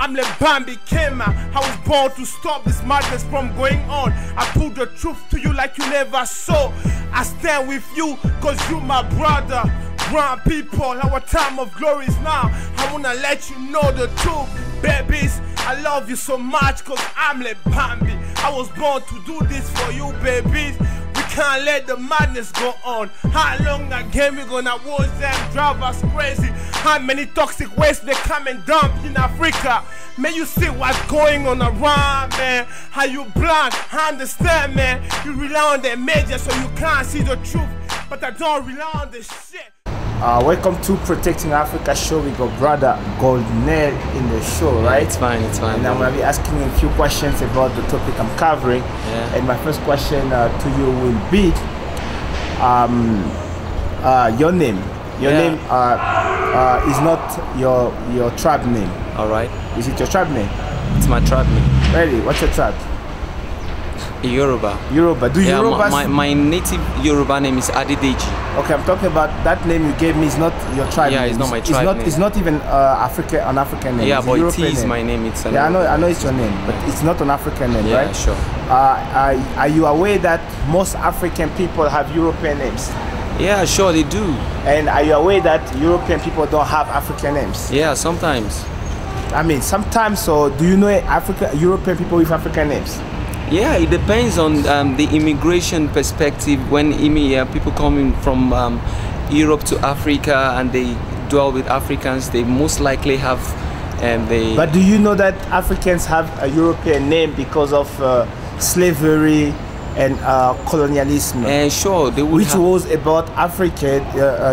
I'm like Bambi Kema. I was born to stop this madness from going on. I put the truth to you like you never saw. I stand with you cause you my brother. Brown people, our time of glory is now. I wanna let you know the truth, babies. I love you so much cause I'm like Bambi. I was born to do this for you, babies. We can't let the madness go on. How long again we gonna watch them drive us crazy? How many toxic waste they come and dump in Africa? Man, you see what's going on around, man. How you blind, I understand, man. You rely on the media so you can't see the truth. But I don't rely on the shit. Welcome to Protecting Africa show. We got brother Goldnell in the show, right? It's fine, it's fine. And I'm going to be asking a few questions about the topic I'm covering. Yeah. And my first question to you will be your name. Your name is not your tribe name. All right. Is it your tribe name? It's my tribe name. Really? What's your tribe? Yoruba. Yoruba. Do Yorubas? My native Yoruba name is Adedeji. Okay, I'm talking about that name you gave me. Is not your tribe name. Yeah, it's not my tribe name. It's not even an African name. Yeah, it's but European it is name. my name. It's I know it's your name, but it's not an African name, yeah, right? Sure. Are you aware that most African people have European names? Yeah, sure they do. And are you aware that European people don't have African names? Yeah, sometimes. I mean, sometimes. So, do you know European people with African names? Yeah, it depends on the immigration perspective. When people coming from Europe to Africa and they dwell with Africans, they most likely have But do you know that Africans have a European name because of slavery and colonialism? Sure, they would. Which was about African,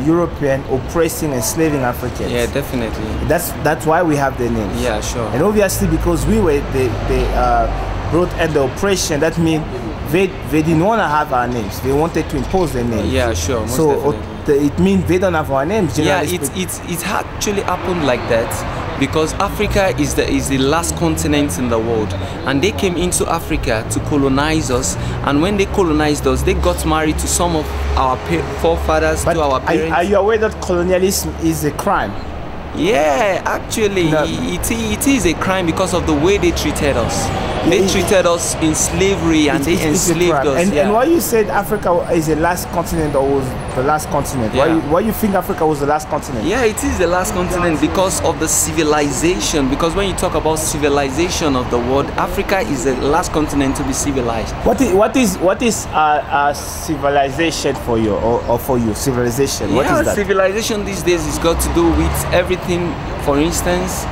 European oppressing and enslaving Africans. Yeah, definitely. That's why we have the names. Yeah, sure. And obviously because we were the brought under oppression, that means they didn't want to have our names. They wanted to impose their names. Yeah, sure. Most definitely. It means they don't have our names. Yeah, it actually happened like that because Africa is the last continent in the world, and they came into Africa to colonize us. And when they colonized us, they got married to some of our forefathers, to our parents. Are you aware that colonialism is a crime? Yeah, actually, it is a crime because of the way they treated us. They treated us in slavery and they enslaved us. And why you said Africa is the last continent or was the last continent? Yeah. Why you think Africa was the last continent? Yeah, it is the last continent because of the civilization. Because when you talk about civilization of the world, Africa is the last continent to be civilized. What is civilization for you or for you? Civilization. What is that? Civilization these days is got to do with everything. For instance,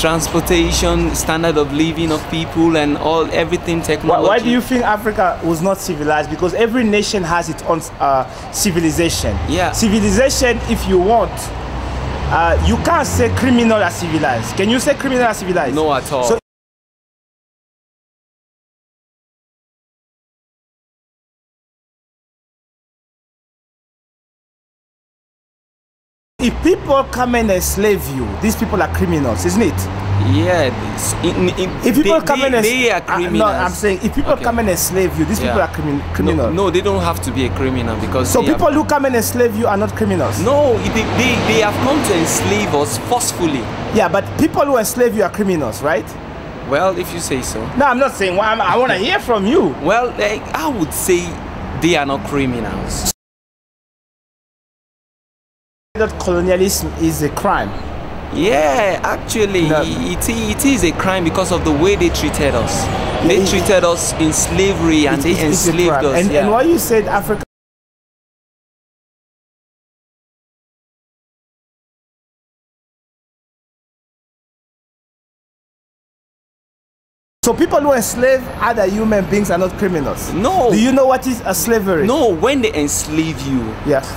transportation, standard of living of people, and everything technology. Why do you think Africa was not civilized? Because every nation has its own civilization. Yeah. Civilization, if you want, you can't say criminal are civilized. Can you say criminal are civilized? No, at all. So if people come and enslave you, these people are criminals, isn't it? Yeah. If people come and they are criminals. No, I'm saying if people come and enslave you, these people are criminals. No, they don't have to be a criminal because. So people who come and enslave you are not criminals. No, they have come to enslave us forcefully. Yeah, but people who enslave you are criminals, right? Well, if you say so. No, I'm not saying. Well, I want to hear from you. Well, I would say they are not criminals. That colonialism is a crime. Yeah, actually, it is a crime because of the way they treated us. They treated us in slavery and they enslaved us. And why you said Africa? So people who enslave other human beings are not criminals? No. Do you know what is a slavery? No, when they enslave you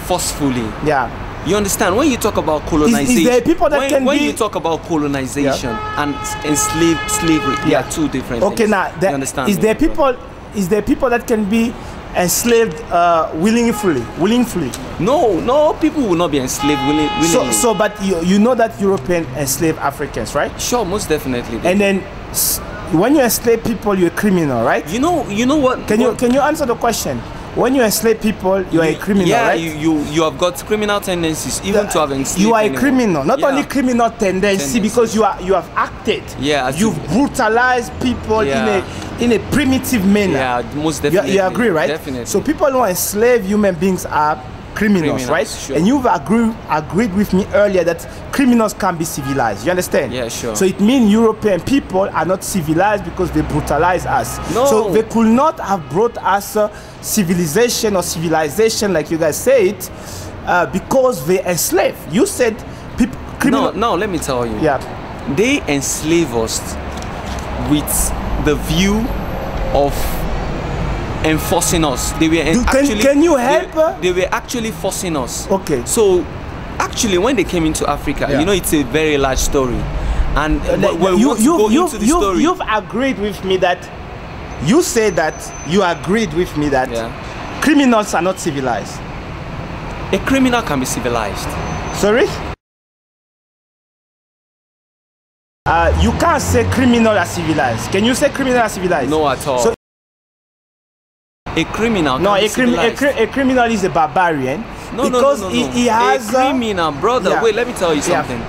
forcefully. Yeah. You understand? When you talk about colonization, is there people that when you talk about colonization and slavery, they are two different things. Okay, now you understand? Is there people that can be enslaved willingly? No, people will not be enslaved willingly. So, but you know that Europeans enslave Africans, right? Sure, most definitely. And then when you enslave people, you're a criminal, right? You know what? Can you answer the question? when you enslave people, you are a criminal, yeah, right? you have got criminal tendencies, even to have enslaved. You are a anyone. criminal, not Yeah. only criminal tendency, because you have acted. Yeah, you've brutalized people in a primitive manner. Yeah, most definitely. You agree, right? Definitely. So people who enslave human beings are criminals, right? Sure. And you've agreed with me earlier that criminals can be civilized. You understand? Yeah, sure. So it means European people are not civilized because they brutalize us. No. So they could not have brought us civilization or civilization, like you guys say it, because they enslave. You said people. No, let me tell you. Yeah. They enslave us with the view of enforcing us. They were can you help? They were actually forcing us. Okay. So actually, when they came into Africa, Yeah. you know, it's a very large story, and when we want to go into the story, you've agreed with me that you say that you agreed with me that criminals are not civilized. a criminal can be civilized. Sorry? You can't say criminal are civilized. Can you say criminal are civilized? No, at all. So, a criminal. no, can be a criminal is a barbarian. No, because no. he has a criminal, brother. yeah. Wait, let me tell you something.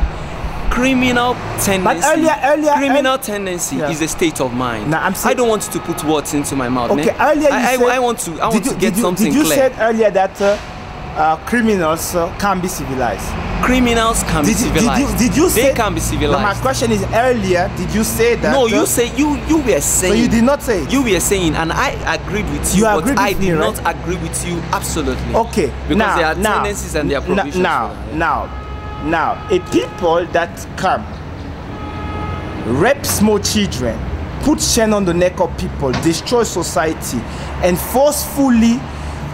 Criminal tendency. But earlier, criminal tendency is a state of mind. Now, I don't want to put words into my mouth. Okay, man. earlier you said, I want to get something clear. Did you clear. said earlier that criminals can be civilized? Criminals can be civilized. Did you say they can be civilized? No, my question is earlier. Did you say that? No, you say you were saying. So you did not say it. You were saying, and I agreed with you. You but agreed I with me, did right? not agree with you absolutely. Okay. Because there are tendencies and there are provisions. Now, a people that come, rape small children, put chain on the neck of people, destroy society, and forcefully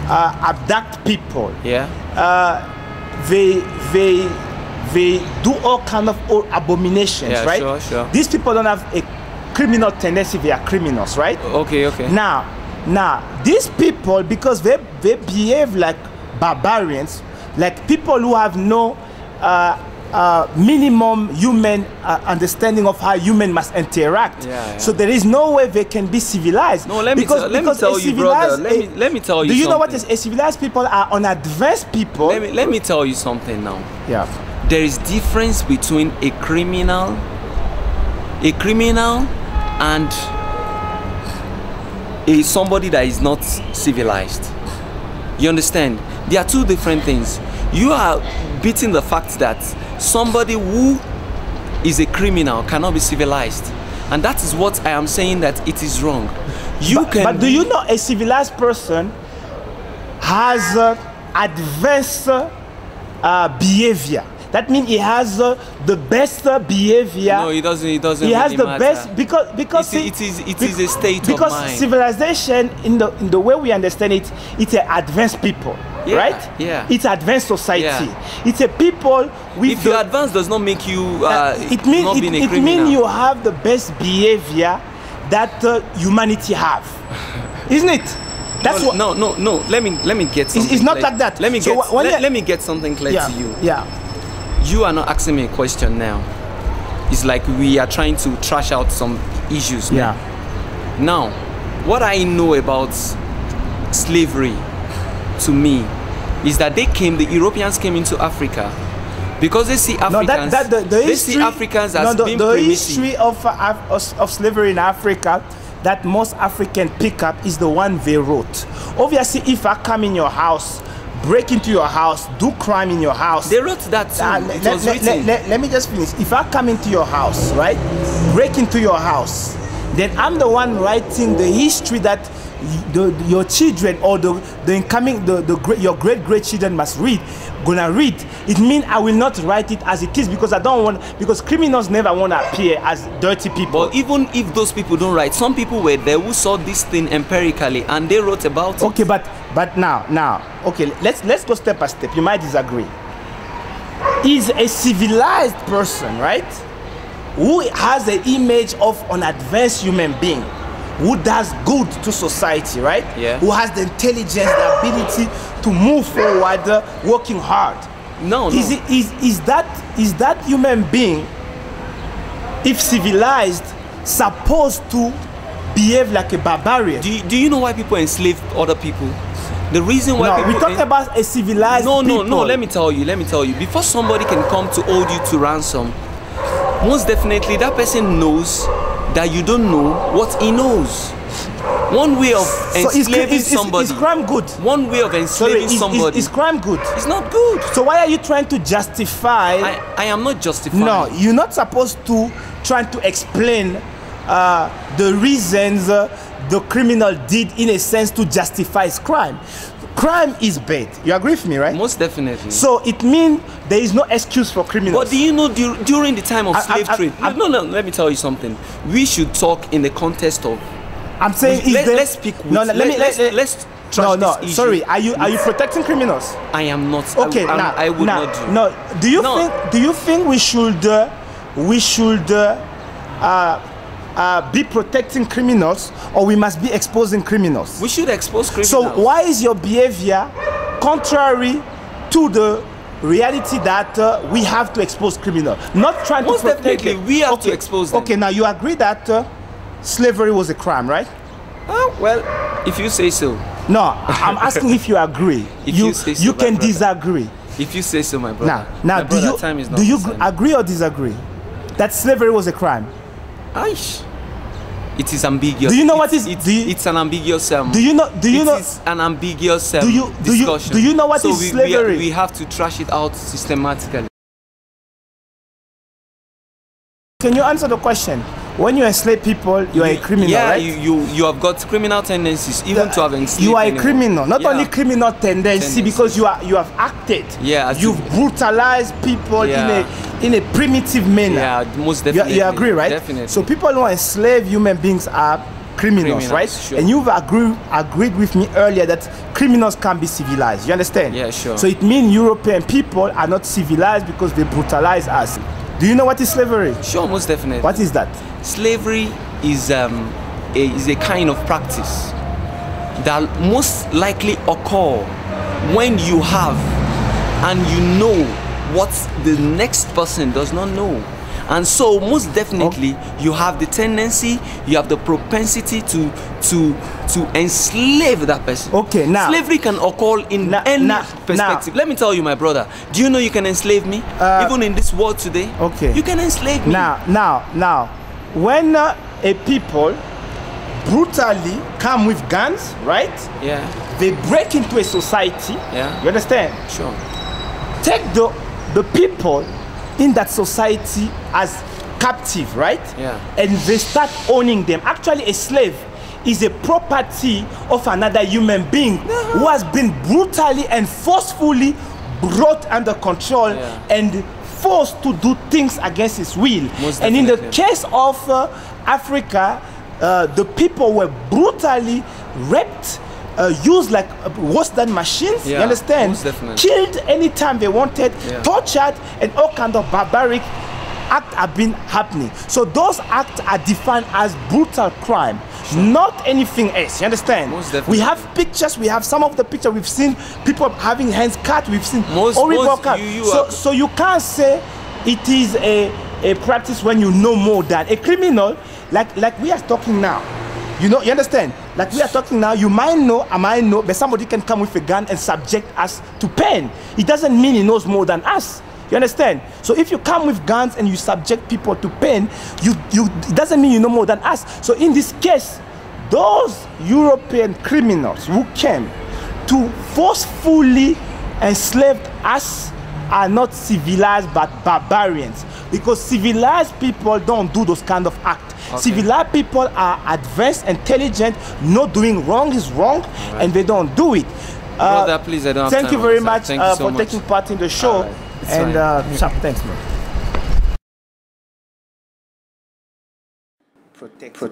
abduct people. Yeah. They do all kind of abominations, Yeah, right? sure. These people don't have a criminal tendency; they are criminals, right? Okay. Now, these people, because they behave like barbarians, like people who have no minimum human understanding of how human must interact. Yeah. So there is no way they can be civilized. No, let me tell you, brother. Let me tell you. Do you something. know what is a civilized people are unadvanced people? Let me tell you something now. Yeah. There is difference between a criminal and somebody that is not civilized. You understand? There are two different things. You are beating the fact that somebody who is a criminal cannot be civilized, and that is what I am saying, that it is wrong. But do you know a civilized person has advanced behavior? That means he has the best behavior. No, he doesn't. He doesn't. He has really the matter. best because it is a state of because mind. civilization, in the way we understand it, it's an advanced people, right? Yeah. It's advanced society. Yeah. It's a people with. If you advance, does not make you it means not being a it criminal. means you have the best behavior that humanity have, isn't it? That's what. No. Let me get something. It's not clear. like that. Let me So get. Let me get something clear to you. Yeah. You are not asking me a question now. It's like we are trying to trash out some issues. Man. Yeah. Now, what I know about slavery, to me, is that the Europeans came into Africa because they see Africans. They see Africans as being the primitive. history of slavery in Africa that most Africans pick up is the one they wrote. Obviously, if I come in your house, break into your house, do crime in your house. They wrote that too. Let me just finish. If I come into your house, right, break into your house, then I'm the one writing the history that your children or your great children must gonna read. It means I will not write it as it is because because criminals never want to appear as dirty people. But even if those people don't write, some people were there who saw this thing empirically and they wrote about it. Okay, but now, okay, let's go step by step. You might disagree. Is a civilized person, right, who has the image of an advanced human being, who does good to society, right? Yeah. Who has the intelligence, the ability to move forward, working hard. No. Is that human being, if civilized, supposed to behave like a barbarian? Do you know why people enslave other people? The reason why No, we talk about a civilized people. No, let me tell you. Before somebody can come to hold you to ransom, most definitely that person knows that you don't know what he knows. One way of enslaving somebody. Is crime good? One way of enslaving somebody. Is crime good? It's not good. So why are you trying to justify? I am not justifying. No, you're not supposed to try to explain the reasons the criminal did in a sense to justify his crime. Crime is bad. You agree with me, right? Most definitely. So it means there is no excuse for criminals. But do you know during the time of slave trade? No, let me tell you something. We should talk in the context of. I'm saying let's speak. Let's. No. Sorry. Are you protecting criminals? I am not. Okay. I would not do. No. Do you think we should be protecting criminals, or we must be exposing criminals? We should expose criminals. So why is your behavior contrary to the reality that we have to expose criminals? Not trying Most to protect definitely, them. we have to expose them. Okay, now you agree that slavery was a crime, right? Well, if you say so. No, I'm asking if you agree. If you say so, you can brother. Disagree. If you say so, my brother. Now, do you agree or disagree that slavery was a crime? Aish. It is ambiguous. Do you know what it's an ambiguous Do you know? It's an ambiguous discussion. Do you know what is slavery? We have to trash it out systematically. Can you answer the question? When you enslave people, you are a criminal, right? you have got criminal tendencies, even to have enslaved. You are a criminal, not only criminal tendency, because you have acted. Yeah, you've brutalized people in a primitive manner. Yeah, most definitely. You agree, right? Definitely. So people who enslave human beings are criminals, right? Sure. And you've agreed with me earlier that criminals can be civilized. You understand? Yeah, sure. So it means European people are not civilized because they brutalize us. Do you know what is slavery? Sure, most definitely. What is that? Slavery is a kind of practice that most likely occur when you have and you know what the next person does not know. And so most definitely you have the tendency, you have the propensity to enslave that person. Okay, now slavery can occur in any perspective. Let me tell you, my brother, do you know you can enslave me? Even in this world today, okay, you can enslave me. Now, when a people brutally come with guns, right? Yeah. They break into a society. Yeah. You understand? Sure. Take the people in that society as captive, right? Yeah. And they start owning them. Actually, a slave is a property of another human being who has been brutally and forcefully brought under control and forced to do things against his will. And in the case of Africa, the people were brutally raped, used like worse than machines, you understand? Killed anytime they wanted, tortured, and all kinds of barbaric acts have been happening. So those acts are defined as brutal crime, not anything else, you understand? We have pictures, we have some of the pictures, we've seen people having hands cut, we've seen horrible cut. So you can't say it is a practice when you know more than a criminal, like we are talking now. You know, you understand? Like we are talking now, you might know, I might know, but somebody can come with a gun and subject us to pain. It doesn't mean he knows more than us. You understand? So if you come with guns and you subject people to pain, it doesn't mean you know more than us. So in this case, those European criminals who came to forcefully enslave us are not civilized but barbarians, because civilized people don't do those kind of acts. Civilized people are advanced, intelligent, not doing wrong is wrong, and they don't do it. Brother, please, I don't have thank time you very much so for taking part in the show. And thanks, man. Protect.